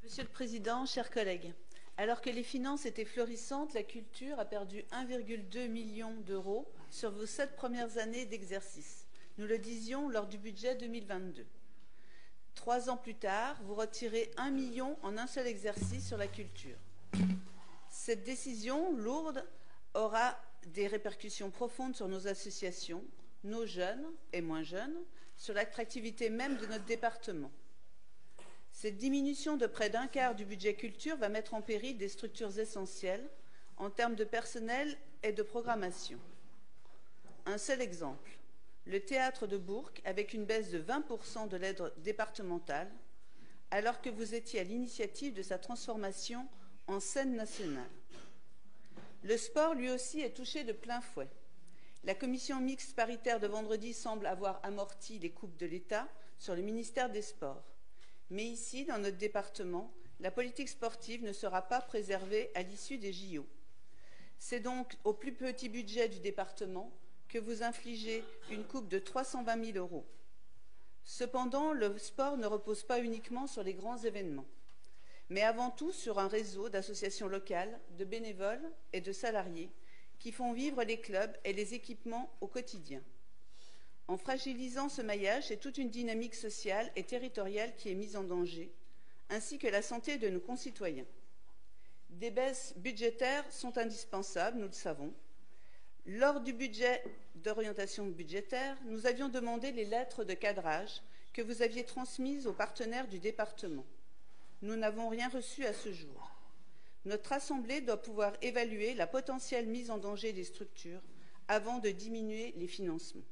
Monsieur le Président, chers collègues, alors que les finances étaient florissantes, la culture a perdu 1,2 million d'euros sur vos 7 premières années d'exercice. Nous le disions lors du budget 2022. 3 ans plus tard, vous retirez 1 million en un seul exercice sur la culture. Cette décision lourde aura des répercussions profondes sur nos associations, nos jeunes et moins jeunes, sur l'attractivité même de notre département. Cette diminution de près d'un quart du budget culture va mettre en péril des structures essentielles en termes de personnel et de programmation. Un seul exemple, le théâtre de Bourg avec une baisse de 20% de l'aide départementale, alors que vous étiez à l'initiative de sa transformation en scène nationale. Le sport, lui aussi, est touché de plein fouet. La commission mixte paritaire de vendredi semble avoir amorti les coupes de l'État sur le ministère des Sports. Mais ici, dans notre département, la politique sportive ne sera pas préservée à l'issue des JO. C'est donc au plus petit budget du département que vous infligez une coupe de 320 000 euros. Cependant, le sport ne repose pas uniquement sur les grands événements, mais avant tout sur un réseau d'associations locales, de bénévoles et de salariés qui font vivre les clubs et les équipements au quotidien. En fragilisant ce maillage, c'est toute une dynamique sociale et territoriale qui est mise en danger, ainsi que la santé de nos concitoyens. Des baisses budgétaires sont indispensables, nous le savons. Lors du budget d'orientation budgétaire, nous avions demandé les lettres de cadrage que vous aviez transmises aux partenaires du département. Nous n'avons rien reçu à ce jour. Notre Assemblée doit pouvoir évaluer la potentielle mise en danger des structures avant de diminuer les financements.